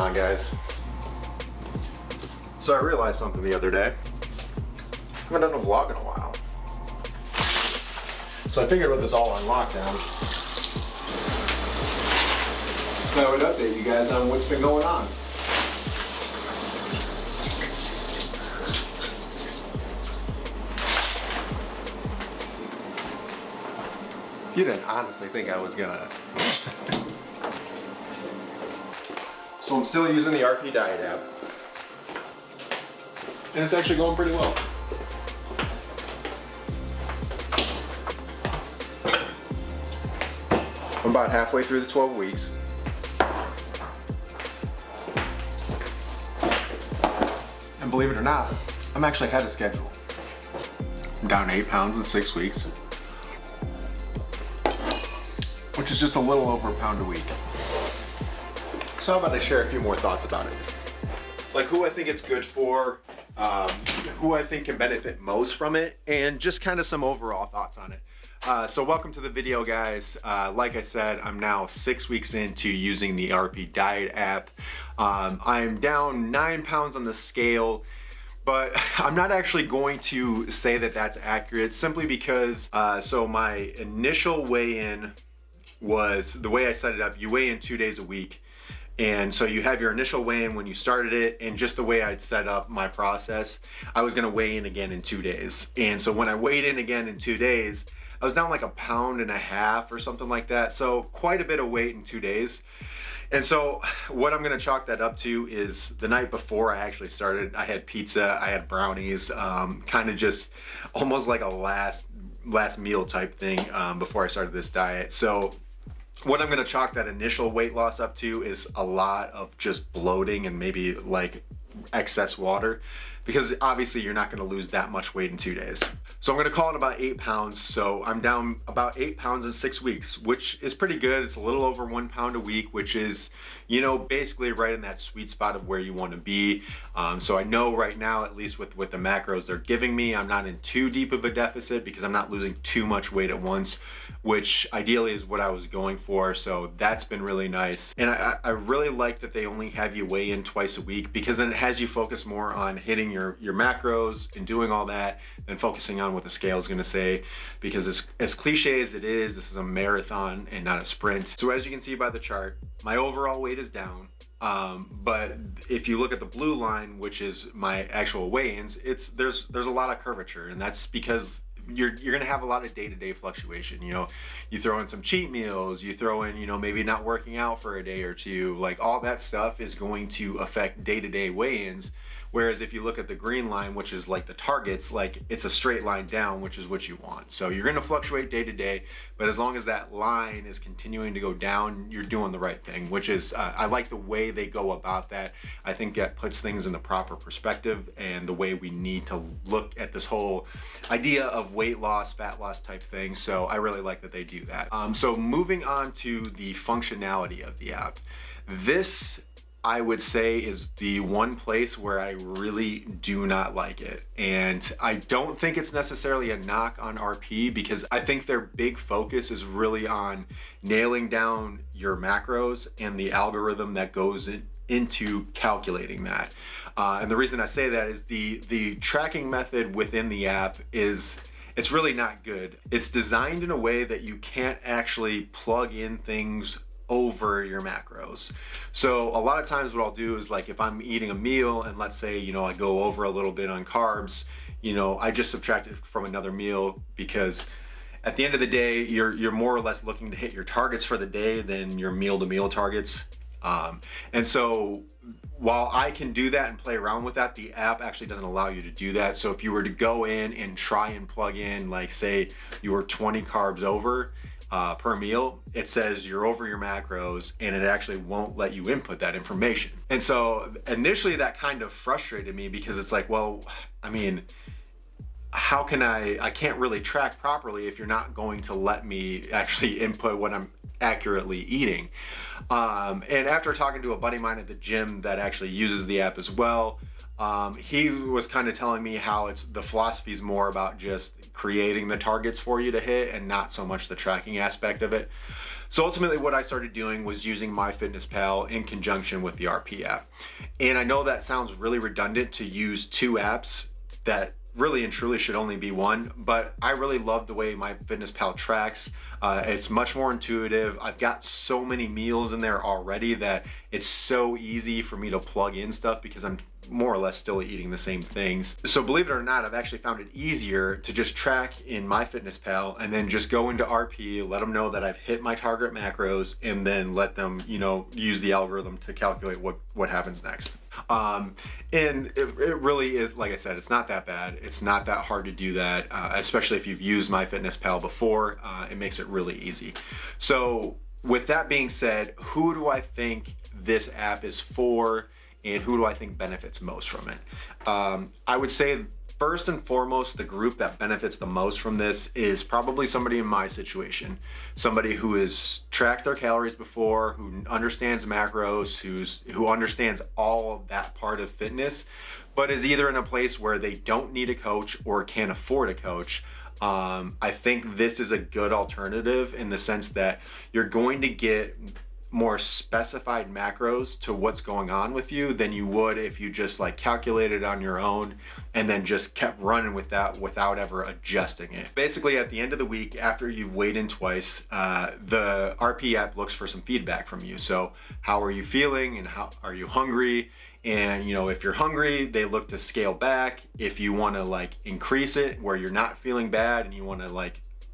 on, guys? So I realized something the other day. I haven't done a vlog in a while. So I figured with this all on lockdown, I would update you guys on what's been going on. You didn't honestly think I was gonna. So I'm still using the RP Diet app. And it's actually going pretty well. I'm about halfway through the 12 weeks. And believe it or not, I'm actually ahead of schedule. I'm down 8 pounds in 6 weeks, which is just a little over a pound a week. So how about I share a few more thoughts about it? Like who I think it's good for, who I think can benefit most from it, and just kind of some overall thoughts on it. So welcome to the video, guys. Like I said, I'm now 6 weeks into using the RP Diet app. I'm down 9 pounds on the scale, but I'm not actually going to say that that's accurate simply because, so my initial weigh-in was, the way I set it up, you weigh in 2 days a week. And so you have your initial weigh-in when you started it, and just the way I'd set up my process, I was gonna weigh in again in 2 days. And so when I weighed in again in 2 days, I was down like 1.5 pounds or something like that. So quite a bit of weight in 2 days. And so what I'm gonna chalk that up to is the night before I actually started, I had pizza, I had brownies, kind of just almost like a last meal type thing before I started this diet. So what I'm gonna chalk that initial weight loss up to is a lot of just bloating and maybe like excess water, because obviously you're not gonna lose that much weight in 2 days. So I'm gonna call it about 8 pounds. So I'm down about 8 pounds in 6 weeks, which is pretty good. It's a little over 1 pound a week, which is, you know, basically right in that sweet spot of where you wanna be. So I know right now, at least with the macros they're giving me, I'm not in too deep of a deficit because I'm not losing too much weight at once, which ideally is what I was going for. So that's been really nice. And I really like that they only have you weigh in twice a week, because then it has you focus more on hitting your macros and doing all that than focusing on what the scale is going to say, because as cliche as it is, this is a marathon and not a sprint. So as you can see by the chart, my overall weight is down. But if you look at the blue line, which is my actual weigh-ins, there's a lot of curvature, and that's because you're gonna have a lot of day-to-day fluctuation. You know, you throw in some cheat meals, you throw in, you know, maybe not working out for a day or two, like all that stuff is going to affect day-to-day weigh-ins. Whereas if you look at the green line, which is like the targets, like it's a straight line down, which is what you want. So you're gonna fluctuate day to day, but as long as that line is continuing to go down, you're doing the right thing, which is, I like the way they go about that. I think that puts things in the proper perspective and the way we need to look at this whole idea of weight loss, fat loss type thing. So I really like that they do that. So moving on to the functionality of the app. This, I would say, is the one place where I really do not like it. And I don't think it's necessarily a knock on RP, because I think their big focus is really on nailing down your macros and the algorithm that goes into calculating that. And the reason I say that is the tracking method within the app it's really not good. It's designed in a way that you can't actually plug in things over your macros. So a lot of times what I'll do is, like, if I'm eating a meal and let's say, you know, I go over a little bit on carbs, you know, I just subtract it from another meal, because at the end of the day, you're more or less looking to hit your targets for the day than your meal to meal targets. And so while I can do that and play around with that, the app actually doesn't allow you to do that. So if you were to go in and try and plug in, like say you were 20 carbs over, per meal, it says you're over your macros, and it actually won't let you input that information. And so initially that kind of frustrated me, because it's like, well, I mean, how can I can't really track properly if you're not going to let me actually input what I'm accurately eating. And after talking to a buddy of mine at the gym that actually uses the app as well, he was kind of telling me how the philosophy is more about just creating the targets for you to hit and not so much the tracking aspect of it. So ultimately what I started doing was using MyFitnessPal in conjunction with the RP app. And I know that sounds really redundant to use two apps that really and truly should only be one, but I really love the way MyFitnessPal tracks. It's much more intuitive. I've got so many meals in there already that it's so easy for me to plug in stuff because I'm more or less still eating the same things. So believe it or not, I've actually found it easier to just track in MyFitnessPal and then just go into RP, let them know that I've hit my target macros, and then let them, use the algorithm to calculate what happens next. And it really is, like I said, it's not that bad. It's not that hard to do that, especially if you've used MyFitnessPal before. It makes it really easy. So with that being said, who do I think this app is for? And who do I think benefits most from it? I would say first and foremost, the group that benefits the most from this is probably somebody in my situation. Somebody who has tracked their calories before, who understands macros, who understands all of that part of fitness, but is either in a place where they don't need a coach or can't afford a coach. I think this is a good alternative in the sense that you're going to get more specified macros to what's going on with you than you would if you just calculated on your own and then just kept running with that without ever adjusting it. Basically, at the end of the week, after you've weighed in twice, the RP app looks for some feedback from you. So how are you feeling and how are you hungry? And if you're hungry, they look to scale back. If you want to increase it where you're not feeling bad and you want to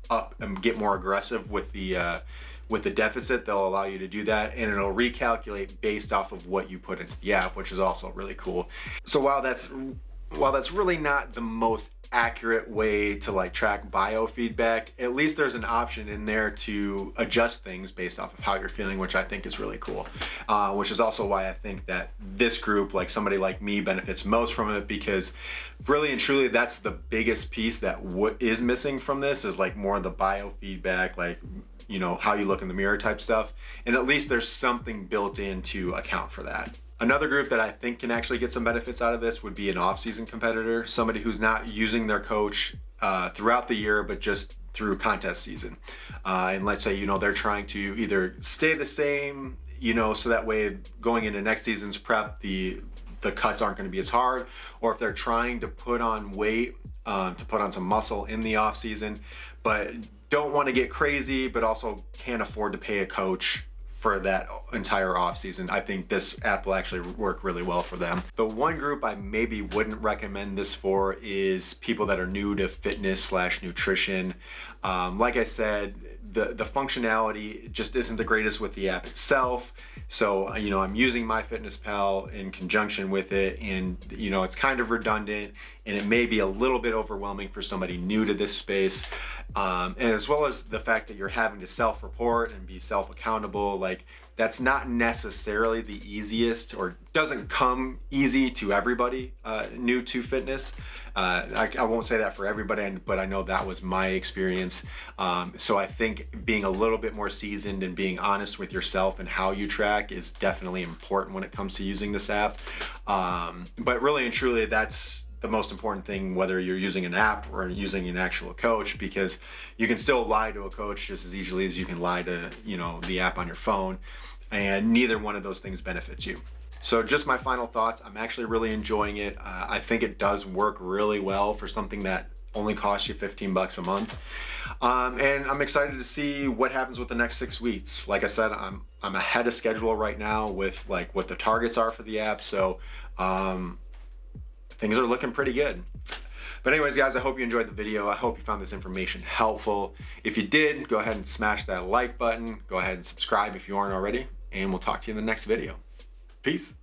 up and get more aggressive with the deficit, they'll allow you to do that, and it'll recalculate based off of what you put into the app, which is also really cool. So while that's really not the most accurate way to track biofeedback, at least there's an option in there to adjust things based off of how you're feeling, which I think is really cool. Which is also why I think that this group, somebody like me, benefits most from it, because really and truly that's the biggest piece that is missing from this is more of the biofeedback, how you look in the mirror type stuff. And at least there's something built in to account for that. Another group that I think can actually get some benefits out of this would be an off-season competitor, somebody who's not using their coach throughout the year, but just through contest season. And let's say, they're trying to either stay the same, so that way going into next season's prep, the cuts aren't going to be as hard, or if they're trying to put on weight, to put on some muscle in the off season, but don't want to get crazy, but also can't afford to pay a coach for that entire off season. I think this app will actually work really well for them. The one group I maybe wouldn't recommend this for is people that are new to fitness/nutrition. Like I said, the functionality just isn't the greatest with the app itself. So, I'm using MyFitnessPal in conjunction with it, and, it's kind of redundant, and it may be a little bit overwhelming for somebody new to this space. And as well as the fact that you're having to self-report and be self-accountable, that's not necessarily the easiest, or doesn't come easy to everybody new to fitness. I won't say that for everybody, but I know that was my experience. So I think being a little bit more seasoned and being honest with yourself and how you track is definitely important when it comes to using this app. But really and truly, that's the most important thing, whether you're using an app or using an actual coach, because you can still lie to a coach just as easily as you can lie to, the app on your phone, and neither one of those things benefits you. So just my final thoughts, I'm actually really enjoying it. I think it does work really well for something that only costs you $15 a month. And I'm excited to see what happens with the next 6 weeks. Like I said, I'm ahead of schedule right now with what the targets are for the app. So, things are looking pretty good. But anyways, guys, I hope you enjoyed the video. I hope you found this information helpful. If you did, go ahead and smash that like button. Go ahead and subscribe if you aren't already, and we'll talk to you in the next video. Peace.